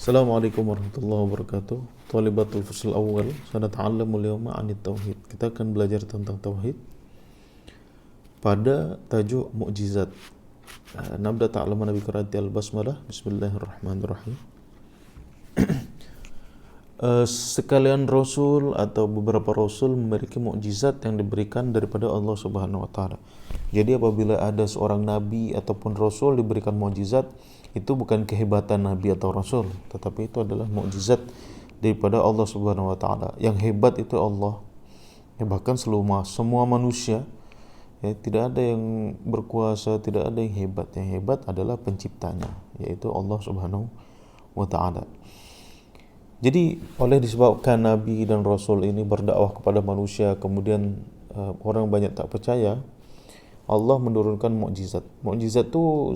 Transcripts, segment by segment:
Assalamualaikum warahmatullahi wabarakatuh. Thalibatul fasl awal, sanata'allamul yawma 'anit tauhid. Kita akan belajar tentang tauhid pada tajuk mukjizat. Nabda ta'allamana bi qiraati al-basmalah. Bismillahirrahmanirrahim. Sekalian rasul atau beberapa rasul memiliki mukjizat yang diberikan daripada Allah Subhanahu wa taala. Jadi apabila ada seorang nabi ataupun rasul diberikan mukjizat, itu bukan kehebatan nabi atau rasul, tetapi itu adalah mukjizat daripada Allah Subhanahu wa taala. Yang hebat itu Allah. Ya, bahkan semua manusia, ya, tidak ada yang berkuasa, tidak ada yang hebat. Yang hebat adalah penciptanya, yaitu Allah Subhanahu wa taala. Jadi oleh disebabkan Nabi dan Rasul ini berdakwah kepada manusia, kemudian orang banyak tak percaya, Allah menurunkan mukjizat. Mukjizat itu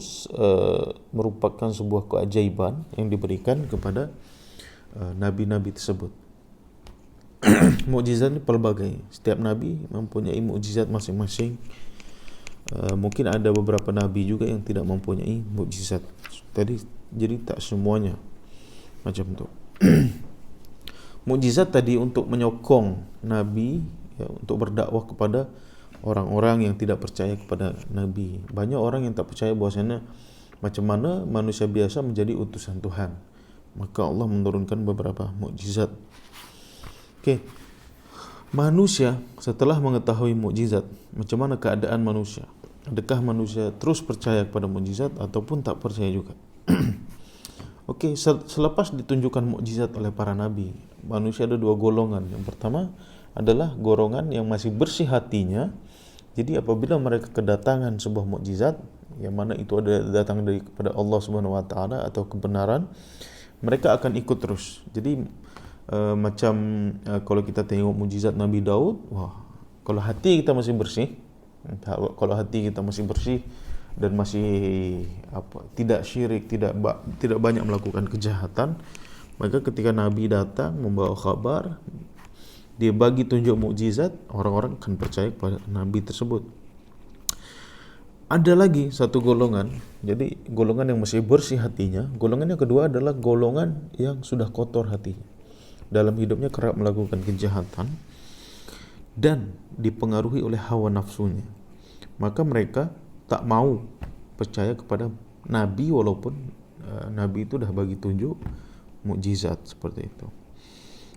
merupakan sebuah keajaiban yang diberikan kepada nabi-nabi tersebut. Mukjizat ini pelbagai. Setiap nabi mempunyai mukjizat masing-masing. Mungkin ada beberapa nabi juga yang tidak mempunyai mukjizat. Jadi tak semuanya macam itu. Mukjizat tadi untuk menyokong nabi, ya, untuk berdakwah kepada orang-orang yang tidak percaya kepada nabi. Banyak orang yang tak percaya bahwasanya macam mana manusia biasa menjadi utusan Tuhan. Maka Allah menurunkan beberapa mukjizat. Okey. Manusia setelah mengetahui mukjizat, macam mana keadaan manusia? Adakah manusia terus percaya kepada mukjizat ataupun tak percaya juga? Okey, selepas ditunjukkan mukjizat oleh para nabi, manusia ada dua golongan. Yang pertama adalah golongan yang masih bersih hatinya. Jadi apabila mereka kedatangan sebuah mukjizat yang mana itu ada datang dari kepada Allah Subhanahu wa taala atau kebenaran, mereka akan ikut terus. Jadi kalau kita tengok mukjizat Nabi Daud, wah, kalau hati kita masih bersih, dan masih tidak syirik, tidak banyak melakukan kejahatan, maka ketika Nabi datang membawa kabar, dia bagi tunjuk mukjizat, orang-orang akan percaya kepada Nabi tersebut. Ada lagi satu golongan, jadi golongan yang masih bersih hatinya. Golongan yang kedua adalah golongan yang sudah kotor hatinya. Dalam hidupnya kerap melakukan kejahatan dan dipengaruhi oleh hawa nafsunya. Maka mereka tak mau percaya kepada Nabi walaupun Nabi itu dah bagi tunjuk mukjizat seperti itu.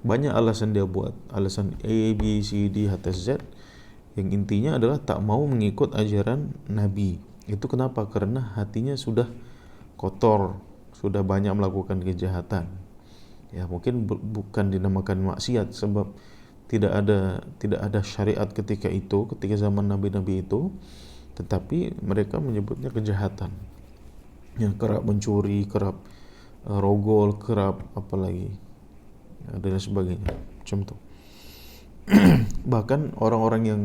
Banyak alasan dia buat, alasan A, B, C, D, hatta Z, yang intinya adalah tak mau mengikut ajaran Nabi. Itu kenapa? Karena hatinya sudah kotor, sudah banyak melakukan kejahatan. Ya, mungkin bukan dinamakan maksiat sebab tidak ada syariat ketika zaman nabi-nabi itu, tetapi mereka menyebutnya kejahatan. Ya, kerap mencuri, kerap rogol, kerap apa lagi, dan sebagainya macam itu. Bahkan orang-orang yang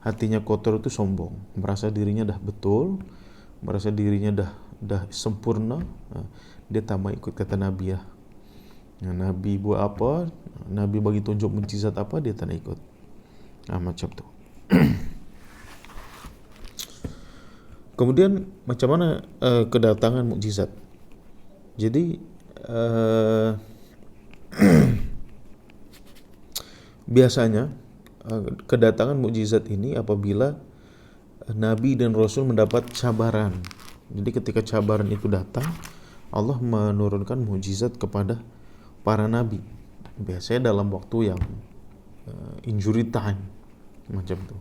hatinya kotor itu sombong, merasa dirinya dah betul, merasa dirinya dah sempurna. Dia tak mau ikut kata Nabi ya. Nabi buat apa, Nabi bagi tunjuk mukjizat apa, dia tak nak ikut. Macam tu. Kemudian macam mana kedatangan mukjizat? Jadi biasanya kedatangan mukjizat ini apabila Nabi dan Rasul mendapat cabaran. Jadi ketika cabaran itu datang, Allah menurunkan mukjizat kepada para nabi. Biasanya dalam waktu yang injury time macam itu.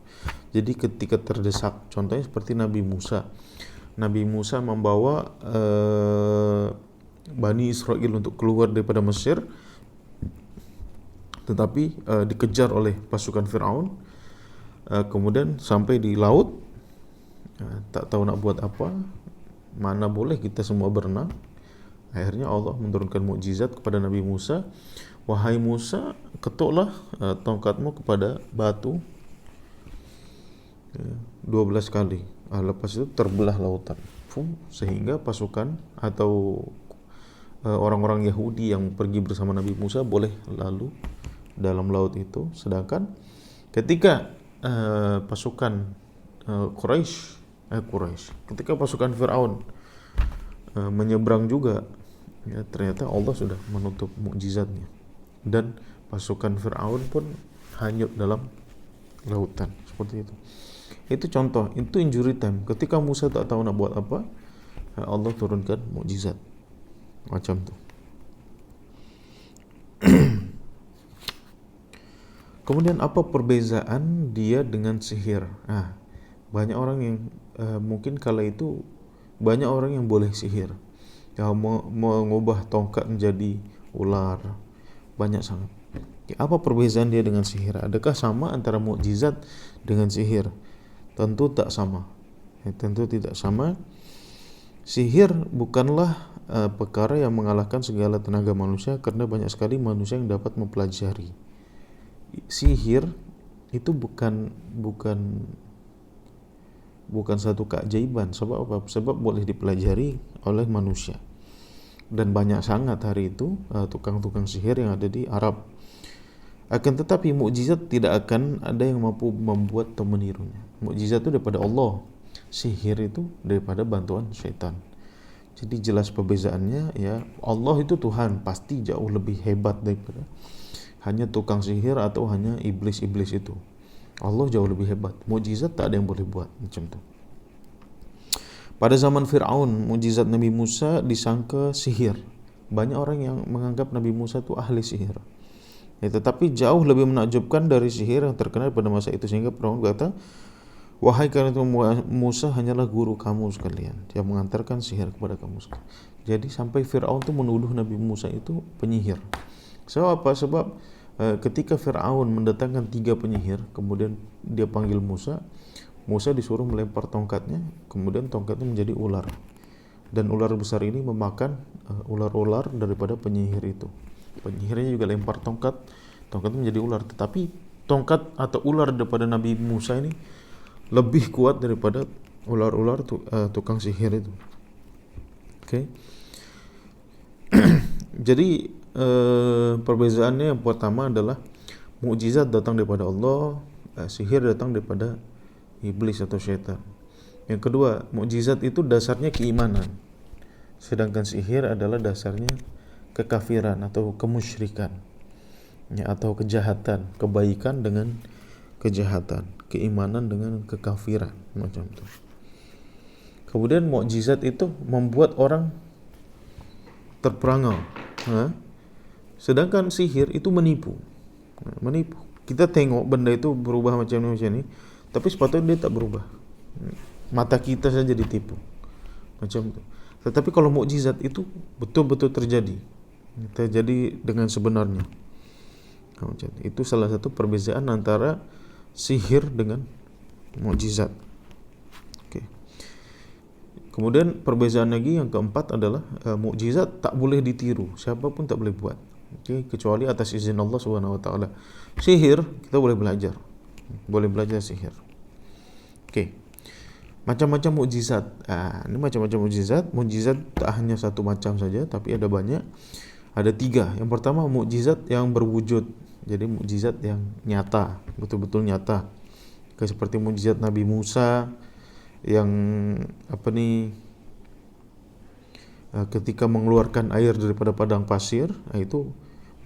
Jadi ketika terdesak, contohnya seperti Nabi Musa. Nabi Musa membawa Bani Israel untuk keluar daripada Mesir, tetapi dikejar oleh pasukan Firaun. Kemudian sampai di laut, tak tahu nak buat apa, mana boleh kita semua berenang. Akhirnya Allah menurunkan mukjizat kepada Nabi Musa. Wahai Musa, ketuklah tongkatmu kepada batu 12 kali. Lepas itu terbelah lautan. Sehingga pasukan atau orang-orang Yahudi yang pergi bersama Nabi Musa boleh lalu dalam laut itu. Sedangkan ketika pasukan Quraisy, ketika pasukan Firaun menyeberang juga Ya, ternyata Allah sudah menutup mukjizatnya dan pasukan Fir'aun pun hanyut dalam lautan seperti itu. Itu contoh, itu injury time. Ketika Musa tak tahu nak buat apa, Allah turunkan mukjizat macam tu. Kemudian apa perbezaan dia dengan sihir? Banyak orang yang mungkin kala itu banyak orang yang boleh sihir, yang mengubah tongkat menjadi ular, banyak sangat. Apa perbezaan dia dengan sihir? Adakah sama antara mukjizat dengan sihir? Tentu tak sama. Tentu tidak sama. Sihir bukanlah perkara yang mengalahkan segala tenaga manusia, karena banyak sekali manusia yang dapat mempelajari. Sihir itu bukan satu keajaiban. Sebab apa? Sebab boleh dipelajari oleh manusia. Dan banyak sangat hari itu tukang-tukang sihir yang ada di Arab. Akan tetapi mukjizat tidak akan ada yang mampu membuat atau menirunya. Mukjizat itu daripada Allah. Sihir itu daripada bantuan syaitan. Jadi jelas perbezaannya, ya. Allah itu Tuhan, pasti jauh lebih hebat daripada hanya tukang sihir atau hanya iblis-iblis itu. Allah jauh lebih hebat. Mukjizat tak ada yang boleh buat macam tu. Pada zaman Fir'aun, mukjizat Nabi Musa disangka sihir. Banyak orang yang menganggap Nabi Musa itu ahli sihir. Tetapi jauh lebih menakjubkan dari sihir yang terkenal pada masa itu, sehingga Fir'aun berkata, wahai karena itu Musa hanyalah guru kamu sekalian, yang mengantarkan sihir kepada kamu sekalian. Jadi sampai Fir'aun itu menuduh Nabi Musa itu penyihir. Sebab apa? Sebab ketika Fir'aun mendatangkan 3 penyihir, kemudian dia panggil Musa, Musa disuruh melempar tongkatnya, kemudian tongkatnya menjadi ular. Dan ular besar ini memakan ular-ular daripada penyihir itu. Penyihirnya juga lempar tongkatnya menjadi ular. Tetapi tongkat atau ular daripada Nabi Musa ini lebih kuat daripada ular-ular tukang sihir itu. Okay. Jadi perbezaannya yang pertama adalah mukjizat datang daripada Allah, sihir datang daripada iblis atau syaitan. Yang kedua, mukjizat itu dasarnya keimanan, sedangkan sihir adalah dasarnya kekafiran atau kemusyrikan, ya, atau kejahatan, kebaikan dengan kejahatan, keimanan dengan kekafiran, macam itu. Kemudian mukjizat itu membuat orang terperangau, sedangkan sihir itu menipu. Kita tengok benda itu berubah macam ni, tapi sepatutnya dia tak berubah. Mata kita saja ditipu macam itu. Tetapi kalau mukjizat itu betul-betul terjadi dengan sebenarnya. Itu salah satu perbezaan antara sihir dengan mukjizat. Okay. Kemudian perbezaan lagi yang keempat adalah mukjizat tak boleh ditiru, siapapun tak boleh buat. Okay. Kecuali atas izin Allah Subhanahu Wa Taala. Sihir kita boleh belajar sihir. Okay. Macam-macam mukjizat. Ini macam-macam mukjizat. Mukjizat tak hanya satu macam saja, tapi ada banyak. Ada 3. Yang pertama mukjizat yang berwujud. Jadi mukjizat yang nyata, betul-betul nyata. Seperti mukjizat Nabi Musa yang ketika mengeluarkan air daripada padang pasir, itu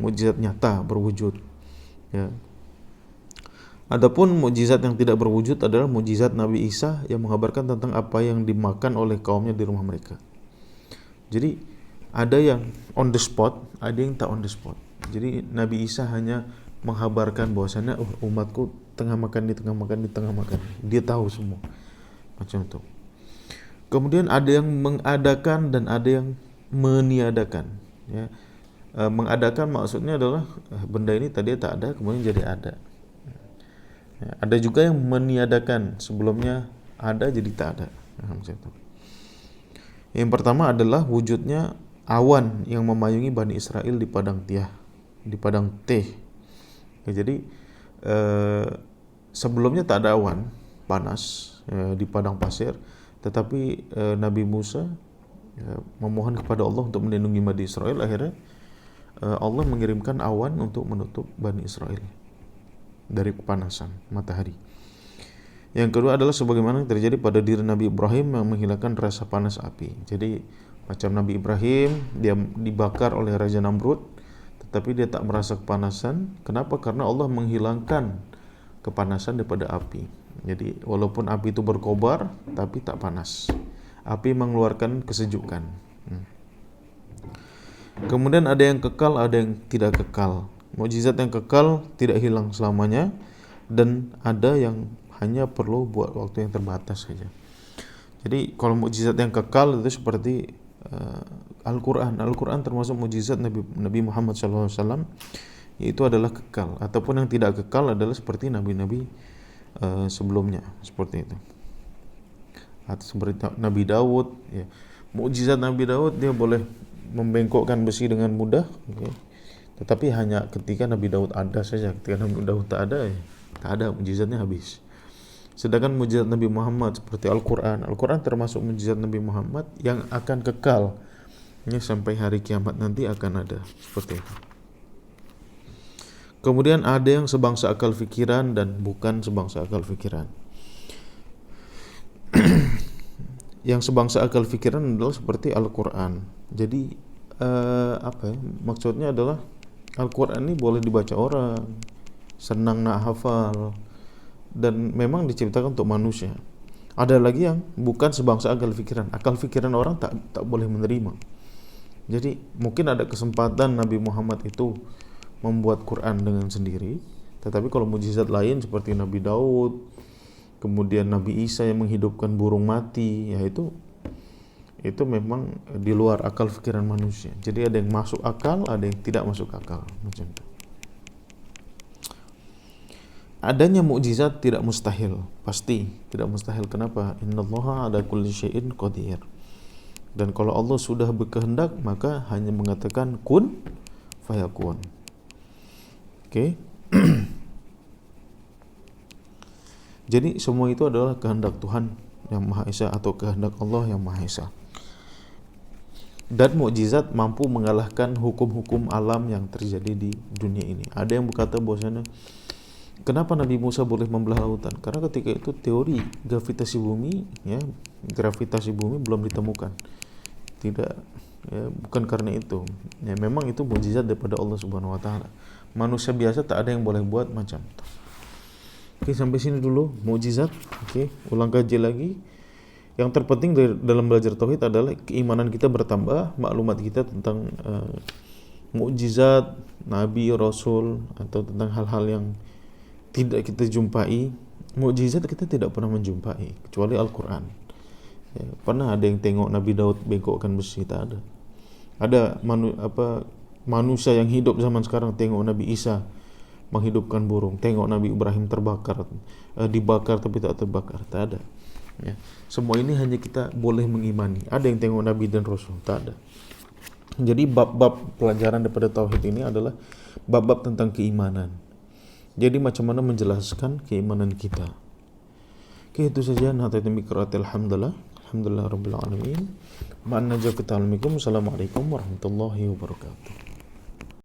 mukjizat nyata berwujud. Ya. Adapun mukjizat yang tidak berwujud adalah mukjizat Nabi Isa yang mengabarkan tentang apa yang dimakan oleh kaumnya di rumah mereka. Jadi ada yang on the spot, ada yang tak on the spot. Jadi Nabi Isa hanya menghabarkan bahwasannya umatku tengah makan. Dia tahu semua. Macam itu. Kemudian ada yang mengadakan dan ada yang meniadakan. Ya. Mengadakan maksudnya adalah benda ini tadi tak ada, kemudian jadi ada. Ya, ada juga yang meniadakan, sebelumnya ada jadi tak ada. Macam itu. Yang pertama adalah wujudnya awan yang memayungi Bani Israel di padang teh. Ya, jadi sebelumnya tak ada awan panas di padang pasir, tetapi Nabi Musa memohon kepada Allah untuk melindungi Bani Israel. Akhirnya Allah mengirimkan awan untuk menutup Bani Israel dari kepanasan matahari. Yang kedua adalah sebagaimana yang terjadi pada diri Nabi Ibrahim yang menghilangkan rasa panas api. Jadi Macam Nabi Ibrahim, dia dibakar oleh Raja Namrud, tetapi dia tak merasa kepanasan. Kenapa? Karena Allah menghilangkan kepanasan daripada api. Jadi walaupun api itu berkobar, tapi tak panas. Api mengeluarkan kesejukan. Kemudian ada yang kekal, ada yang tidak kekal. Mukjizat yang kekal tidak hilang selamanya, dan ada yang hanya perlu buat waktu yang terbatas saja. Jadi kalau mukjizat yang kekal itu seperti Al-Quran. Al-Quran termasuk mukjizat Nabi Muhammad SAW, yaitu adalah kekal. Ataupun yang tidak kekal adalah seperti nabi-nabi sebelumnya, seperti itu. Atau seperti Nabi Daud, ya. Mukjizat Nabi Daud, dia boleh membengkokkan besi dengan mudah, okay. Tetapi hanya ketika Nabi Daud ada saja. Ketika Nabi Daud tak ada, ya, tak ada, mukjizatnya habis. Sedangkan mukjizat Nabi Muhammad seperti Al-Quran, Al-Quran termasuk mukjizat Nabi Muhammad yang akan kekal, ya, sampai hari kiamat nanti akan ada, seperti itu. Kemudian ada yang sebangsa akal fikiran dan bukan sebangsa akal fikiran. Yang sebangsa akal fikiran adalah seperti Al-Quran. Jadi maksudnya adalah Al-Quran ini boleh dibaca orang, senang nak hafal, dan memang diciptakan untuk manusia. Ada lagi yang bukan sebangsa akal fikiran. Akal fikiran orang tak boleh menerima. Jadi mungkin ada kesempatan Nabi Muhammad itu membuat Quran dengan sendiri, tetapi kalau mukjizat lain seperti Nabi Daud, kemudian Nabi Isa yang menghidupkan burung mati, ya itu memang di luar akal fikiran manusia. Jadi ada yang masuk akal, ada yang tidak masuk akal, macam itu. Adanya mukjizat tidak mustahil, pasti tidak mustahil. Kenapa? Innallaha ala kulli syai'in qadir. Dan kalau Allah sudah berkehendak, maka hanya mengatakan kun fayakun. Oke. Jadi semua itu adalah kehendak Tuhan yang Maha Esa atau kehendak Allah yang Maha Esa. Dan mukjizat mampu mengalahkan hukum-hukum alam yang terjadi di dunia ini. Ada yang berkata bahwasanya kenapa Nabi Musa boleh membelah lautan? Karena ketika itu teori gravitasi bumi, ya, gravitasi bumi belum ditemukan. Tidak, ya, bukan karena itu. Ya, memang itu mukjizat daripada Allah Subhanahu wa taala. Manusia biasa tak ada yang boleh buat macam itu. Oke, sampai sini dulu mukjizat. Oke, ulang kaji lagi. Yang terpenting dalam belajar tauhid adalah keimanan kita bertambah, maklumat kita tentang mukjizat, nabi, rasul, atau tentang hal-hal yang tidak kita jumpai. Mukjizat kita tidak pernah menjumpai kecuali Al-Quran. Ya, pernah ada yang tengok Nabi Daud bengkokkan besi? Tak ada. Ada manusia yang hidup zaman sekarang tengok Nabi Isa menghidupkan burung, tengok Nabi Ibrahim dibakar tapi tak terbakar, tak ada. Ya. Semua ini hanya kita boleh mengimani. Ada yang tengok Nabi dan Rasul? Tak ada. Jadi bab-bab pelajaran daripada tauhid ini adalah bab-bab tentang keimanan. Jadi macam mana menjelaskan keimanan kita. Oke, itu saja. Alhamdulillah rabbil alamin. Assalamualaikum warahmatullahi wabarakatuh.